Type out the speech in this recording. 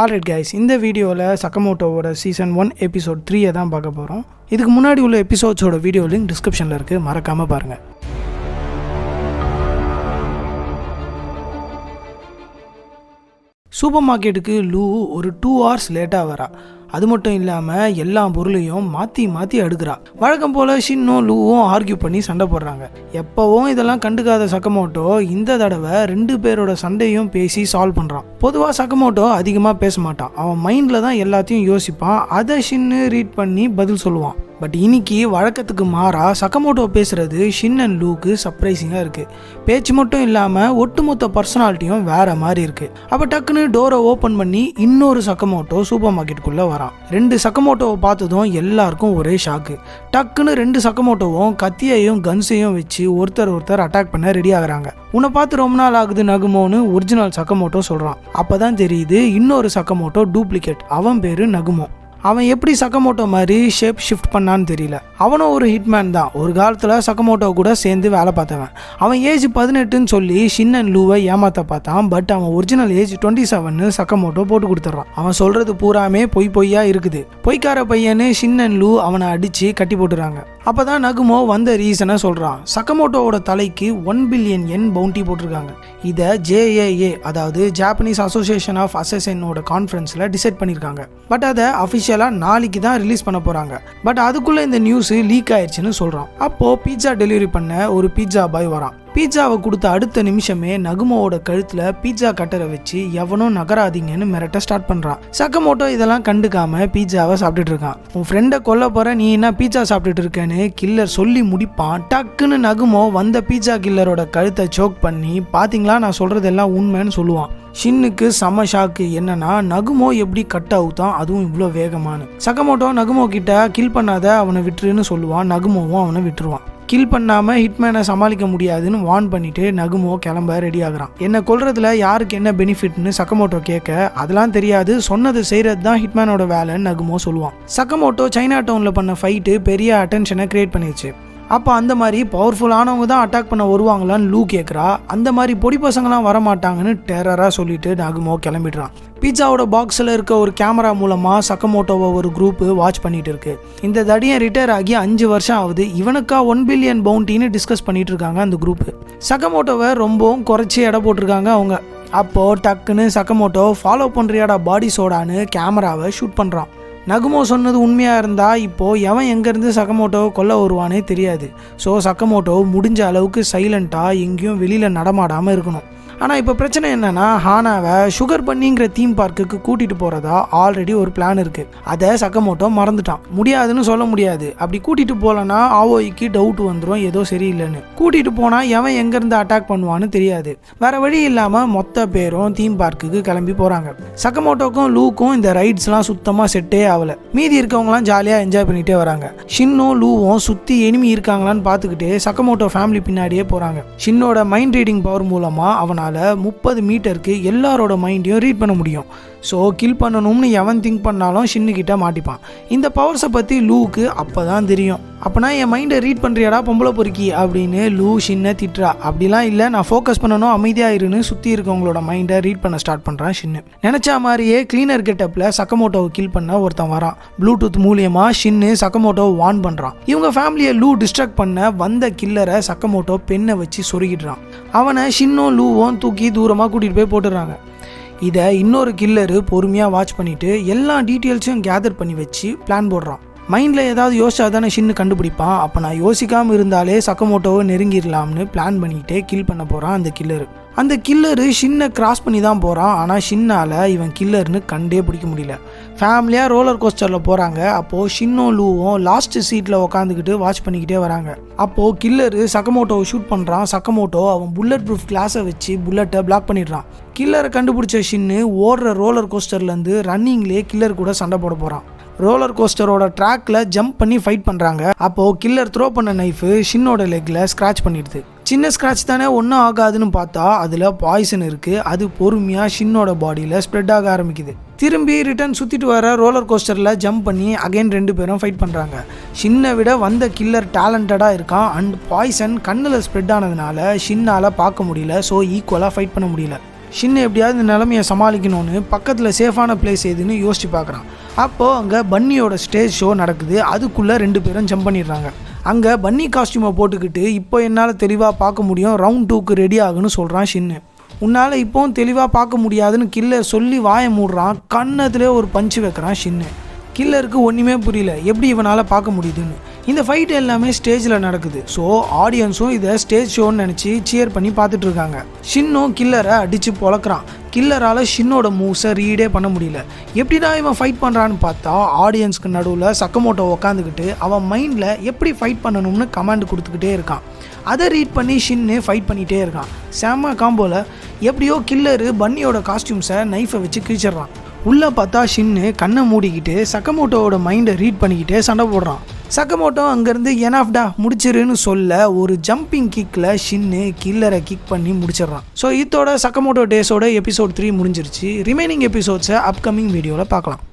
Alright guys, இந்த வீடியோவில் சக்கமோட்டோவோட season 1 episode 3 தான் பார்க்க போகிறோம். இதுக்கு முன்னாடி உள்ள எபிசோட்ஸோட வீடியோ லிங்க் டிஸ்கிரிப்ஷனில் இருக்குது, மறக்காமல் பாருங்கள். சூப்பர் மார்க்கெட்டுக்கு லூ ஒரு 2 hours லேட்டாக வரா. அது மட்டும் இல்லாமல் எல்லா பொருளையும் மாற்றி மாற்றி அடுக்கிறா. வழக்கம் போல் ஷின்னும் லூவும் ஆர்கியூ பண்ணி சண்டை போடுறாங்க. எப்போவும் இதெல்லாம் கண்டுக்காத சக்கமோட்டோ இந்த தடவை 2 பேரோட சண்டையும் பேசி சால்வ் பண்ணுறான். பொதுவாக சக்கமோட்டோ அதிகமாக பேச மாட்டான். அவன் மைண்டில் தான் எல்லாத்தையும் யோசிப்பான். அதை ஷின்னு ரீட் பண்ணி பதில் சொல்லுவான். பட் இன்னைக்கு வழக்கத்துக்கு மாறா சக்கமோட்டோ பேசுகிறது ஷின் அண்ட் லூக்கு சர்ப்ரைசிங்காக இருக்குது. பேச்சு மட்டும் இல்லாமல் ஒட்டுமொத்த பர்சனாலிட்டியும் வேறு மாதிரி இருக்குது. அப்போ டக்குன்னு டோரை ஓப்பன் பண்ணி இன்னொரு சக்கமோட்டோ சூப்பர் மார்க்கெட்டுக்குள்ளே வரான். 2 சக்கமோட்டோவை பார்த்ததும் எல்லாருக்கும் ஒரே ஷாக்கு. டக்குன்னு 2 சக்கமோட்டோவும் கத்தியையும் கன்ஸையும் வச்சு ஒருத்தர் அட்டாக் பண்ண ரெடி ஆகுறாங்க. உன்னை பார்த்து ரொம்ப நாள் ஆகுது நகுமோன்னு ஒரிஜினல் சக்கமோட்டோ சொல்கிறான். அப்போ தான் தெரியுது இன்னொரு சக்கமோட்டோ டூப்ளிகேட். அவன் பேர் நகுமோ. அவன் எப்படி சக்கமோட்டோ மாதிரி ஷேப் ஷிஃப்ட் பண்ணான்னு தெரியல. அவனும் ஒரு ஹிட்மேன் தான். ஒரு காலத்தில் சக்கமோட்டோ கூட சேர்ந்து வேலை பார்த்தவன். அவன் ஏஜ் 18ன்னு சொல்லி ஷின் அண்ட் லூவை ஏமாற்ற பார்த்தான். பட் அவன் ஒரிஜினல் ஏஜ் 27ன்னு சக்கமோட்டோ போட்டு கொடுத்துட்றான். அவன் சொல்கிறது பூராமே பொய்யா இருக்குது. பொய்க்கார பையன்னு ஷின் அண்ட் லூ அவனை அடித்து கட்டி போட்டுறாங்க. அப்போ தான் நகுமோ வந்த ரீசனை சொல்கிறான். சக்கமோட்டோவோட தலைக்கு 1 பில்லியன் yen பவுண்டி போட்டிருக்காங்க. இதை JAA, அதாவது ஜாப்பனீஸ் அசோசியேஷன் ஆஃப் அசஸினோட கான்ஃபரன்ஸில் டிசைட் பண்ணியிருக்காங்க. பட் அதை அஃபிஷியலாக நாளைக்கு தான் ரிலீஸ் பண்ண போகிறாங்க. பட் அதுக்குள்ளே இந்த நியூஸு லீக் ஆயிடுச்சுன்னு சொல்கிறான். அப்போது பீட்சா டெலிவரி பண்ண ஒரு பீட்சா பாய் வரான். பீட்சாவை கொடுத்த அடுத்த நிமிஷமே நகுமோவோட கழுத்தில் பீட்சா கட்டரை வச்சு எவனும் நகராதீங்கன்னு மிரட்ட ஸ்டார்ட் பண்ணுறான். சக்கமோட்டோ இதெல்லாம் கண்டுக்காம பீட்சாவை சாப்பிட்டுட்டு இருக்கான். உன் ஃப்ரெண்டை கொல்ல போகிற, நீ என்ன பீட்சா சாப்பிட்டுட்டு இருக்கேன்னு கில்லர் சொல்லி முடிப்பான். டக்குன்னு நகுமோ வந்த பீட்சா கில்லரோட கழுத்தை சோக் பண்ணி, பார்த்தீங்களா நான் சொல்கிறதெல்லாம் உண்மைன்னு சொல்லுவான். ஷின்னுக்கு செம ஷாக்கு. என்னன்னா நகுமோ எப்படி கட் அவுத்தான், அதுவும் இவ்வளோ வேகமானு. சக்கமோட்டோ நகுமோ கிட்ட கில் பண்ணாத, அவனை விட்டுருன்னு சொல்லுவான். நகுமோவும் அவனை விட்டுருவான். கில் பண்ணாமல் ஹிட்மேனை சமாளிக்க முடியாதுன்னு வார்ன் பண்ணிட்டு நகுமோ கிளம்ப ரெடி ஆகுறான். என்னை கொல்றதுல யாருக்கு என்ன பெனிஃபிட்னு சக்கமோட்டோ கேட்க, அதெல்லாம் தெரியாது, சொன்னது செய்கிறது தான் ஹிட்மேனோட வேலைன்னு நகுமோ சொல்லுவான். சக்கமோட்டோ சைனா டவுனில் பண்ண ஃபைட்டு பெரிய அட்டென்ஷனை கிரியேட் பண்ணிடுச்சு. அப்போ அந்த மாதிரி பவர்ஃபுல்லானவங்க தான் அட்டாக் பண்ண வருவாங்களான்னு லூ கேட்குறா. அந்த மாதிரி பொடி பசங்களாம் வரமாட்டாங்கன்னு டெரராக சொல்லிட்டு நகுமோ கிளம்பிடுறான். பீட்சாவோட பாக்ஸில் இருக்க ஒரு கேமரா மூலமாக சக்கமோட்டோவை ஒரு குரூப்பு வாட்ச் பண்ணிட்டு இருக்கு. இந்த தடியன் ரிட்டையர் ஆகி 5 வருஷம் ஆகுது. இவனுக்கா 1 பில்லியன் பவுண்டின்னு டிஸ்கஸ் பண்ணிட்டு இருக்காங்க அந்த குரூப்பு. சக்கமோட்டோவை ரொம்பவும் குறைச்சி எடை போட்டிருக்காங்க அவங்க. அப்போது டக்குன்னு சக்கமோட்டோ ஃபாலோ பண்ணுறியாடா பாடி சோடான்னு கேமராவை ஷூட் பண்ணுறான். நகுமோ சொன்னது உண்மையாக இருந்தால் இப்போது எவன் எங்கேருந்து சக்கமோட்டோவை கொல்ல வருவானே தெரியாது. ஸோ சக்கமோட்டோ முடிஞ்ச அளவுக்கு சைலண்ட்டாக எங்கேயும் வெளியில் நடமாடாமல் இருக்கணும். ஆனால் இப்போ பிரச்சனை என்னென்னா, ஹானாவை சுகர் பன்னிங்கிற தீம் பார்க்குக்கு கூட்டிகிட்டு போகிறதா ஆல்ரெடி ஒரு பிளான் இருக்குது. அதை சக்கமோட்டோ மறந்துட்டான். முடியாதுன்னு சொல்ல முடியாது. அப்படி கூட்டிகிட்டு போகலன்னா ஆவோய்க்கு டவுட் வந்துடும் ஏதோ சரியில்லைன்னு. கூட்டிகிட்டு போனால் எவன் எங்கேருந்து அட்டாக் பண்ணுவான்னு தெரியாது. வேறு வழி இல்லாமல் மொத்த பேரும் தீம் பார்க்குக்கு கிளம்பி போகிறாங்க. சக்கமோட்டோக்கும் லூக்கும் இந்த ரைட்ஸ்லாம் சுத்தமாக செட்டே ஆகலை. மீதி இருக்கவங்களாம் ஜாலியாக என்ஜாய் பண்ணிகிட்டே வராங்க. ஷின்னும் லூவும் சுற்றி எனிமி இருக்காங்களான்னு பார்த்துக்கிட்டே சக்கமோட்டோ ஃபேமிலி பின்னாடியே போகிறாங்க. ஷின்னோட மைண்ட் ரீடிங் பவர் மூலமாக அவனால் 30 மீட்டருக்கு எல்லாரோட மைண்டையும் ரீட் பண்ண முடியும். ஸோ கில் பண்ணணும்னு எவன் திங்க் பண்ணாலும் ஷின்னுக்கிட்ட மாட்டிப்பான். இந்த பவர்ஸை பற்றி லூக்கு அப்போ தான் தெரியும். அப்போனா என் மைண்டை ரீட் பண்ணுறியாடா பொம்பளை பொறுக்கி அப்படின்னு லூ ஷின்னை திட்டுறா. அப்படிலாம் இல்லை, நான் ஃபோக்கஸ் பண்ணணும், அமைதியாக இருன்னு சுற்றி இருக்கவங்களோட மைண்டை ரீட் பண்ண ஸ்டார்ட் பண்ணுறான் ஷின்னு. நினச்சா மாதிரியே கிளீனர் கெட்டப்பில் சக்கமோட்டோவை கில் பண்ண ஒருத்தன் வரான். ப்ளூடூத் மூலியமாக ஷின்னு சக்கமோட்டோவை வார்ன் பண்ணுறான். இவங்க ஃபேமிலியை லூ டிஸ்ட்ராக்ட் பண்ண வந்த கில்லரை சக்கமோட்டோ பெண்ணை வச்சு சொருகிடுறான். அவனை ஷின்னும் லூவும் தூக்கி தூரமாக கூட்டிகிட்டு போய் போட்டுடுறாங்க. இதை இன்னொரு கில்லரு பொறுமையாக வாட்ச் பண்ணிவிட்டு எல்லா டீட்டெயில்ஸையும் கேதர் பண்ணி வச்சு பிளான் போடுறான். மைண்டில் ஏதாவது யோசிச்சா தானே ஷின்னு கண்டுபிடிப்பான். அப்போ நான் யோசிக்காமல் இருந்தாலே சக்கமோட்டோவை நெருங்கிடலாம்னு பிளான் பண்ணிக்கிட்டே கில் பண்ண போகிறான் அந்த கில்லரு. அந்த கில்லரு ஷின்னை கிராஸ் பண்ணி தான் போகிறான். ஆனால் ஷின்னால் இவன் கில்லர்னு கண்டே பிடிக்க முடியல. ஃபேமிலியாக ரோலர் கோஸ்டரில் போகிறாங்க. அப்போது ஷின்னும் லூவும் லாஸ்ட் சீட்டில் உட்காந்துக்கிட்டு வாட்ச் பண்ணிக்கிட்டே வராங்க. அப்போது கில்லரு சக்கமோட்டோவை ஷூட் பண்ணுறான். சக்கமோட்டோ அவன் புல்லட் ப்ரூஃப் கிளாஸை வச்சு புல்லட்டை பிளாக் பண்ணிடுறான். கில்லரை கண்டுபிடிச்ச ஷின்னு ஓடுற ரோலர் கோஸ்டர்லேருந்து ரன்னிங்லேயே கில்லர் கூட சண்டை போட போகிறான். ரோலர் கோஸ்டரோட ட்ராக்ல ஜம்ப் பண்ணி ஃபைட் பண்ணுறாங்க. அப்போது கில்லர் த்ரோ பண்ண நைஃபு ஷின்னோட லெக்கில் ஸ்க்ராட்ச் பண்ணிடுது. சின்ன ஸ்க்ராட்ச் தானே, ஒன்றும் ஆகாதுன்னு பார்த்தா அதில் பாய்சன் இருக்குது. அது பொறுமையாக ஷின்னோட பாடியில் ஸ்ப்ரெட் ஆக ஆரம்பிக்குது. திரும்பி ரிட்டர்ன் சுற்றிட்டு வர ரோலர் கோஸ்டரில் ஜம்ப் பண்ணி அகைன் 2 பேரும் ஃபைட் பண்ணுறாங்க. ஷின்னை விட வந்த கில்லர் டேலண்டடாக இருக்கான். அண்ட் பாய்சன் கண்ணில் ஸ்ப்ரெட் ஆனதுனால ஷின்னால் பார்க்க முடியல. ஸோ ஈக்குவலாக ஃபைட் பண்ண முடியல. ஷின் எப்படியாவது இந்த நிலைமையை சமாளிக்கணும்னு பக்கத்தில் சேஃபான பிளேஸ் எதுன்னு யோசிச்சு பார்க்குறான். அப்போது அங்கே பன்னியோட ஸ்டேஜ் ஷோ நடக்குது. அதுக்குள்ளே 2 பேரும் ஜம்ப் பண்ணிடுறாங்க. அங்கே பன்னி காஸ்டியூமை போட்டுக்கிட்டு இப்போ என்னால் தெளிவாக பார்க்க முடியும், ரவுண்ட் 2க்கு ரெடி ஆகுன்னு சொல்கிறான் ஷின்னு. உன்னால் இப்போவும் தெளிவாக பார்க்க முடியாதுன்னு கில்லர் சொல்லி வாயை மூடுறான். கன்னத்திலே ஒரு பஞ்சு வைக்கிறான் ஷின்னு. கில்லருக்கு ஒன்றுமே புரியல, எப்படி இவனால் பார்க்க முடியுதுன்னு. இந்த ஃபைட் எல்லாமே ஸ்டேஜில் நடக்குது. ஸோ ஆடியன்ஸும் இதை ஸ்டேஜ் ஷோன்னு நினச்சி சியர் பண்ணி பார்த்துட்டு இருக்காங்க. ஷின்னும் கில்லரை அடித்து பொழக்கிறான். கில்லரால் ஷின்னோட மூவ்ஸை ரீடே பண்ண முடியல. எப்படிடா இவன் ஃபைட் பண்ணுறான்னு பார்த்தா ஆடியன்ஸ்க்கு நடுவில் சக்கமோட்டோ உக்காந்துக்கிட்டு அவன் மைண்டில் எப்படி ஃபைட் பண்ணணும்னு கமாண்ட் கொடுத்துக்கிட்டே இருக்கான். அதை ரீட் பண்ணி ஷின்னு ஃபைட் பண்ணிகிட்டே இருக்கான். செம்ம காம்போவில் எப்படியோ கில்லரு பன்னியோட காஸ்டியூம்ஸை நைஃபை வச்சு கிழிச்சிட்றான். உள்ளே பார்த்தா ஷின்னு கண்ணை மூடிக்கிட்டு சக்கமோட்டோவோட மைண்டை ரீட் பண்ணிக்கிட்டே சண்டை போடுறான். சக்கமோட்டோ அங்கேருந்து எனாஃப்டா முடிச்சிருன்னு சொல்ல ஒரு ஜம்பிங் கிக்கில் ஷின்னு கில்லரை கிக் பண்ணி முடிச்சிடறான். ஸோ இதோட சக்கமோட்டோ டேஸோட எபிசோட் 3 முடிஞ்சிருச்சு. ரிமைனிங் எபிசோட்ஸை அப்கமிங் வீடியோவில் பார்க்கலாம்.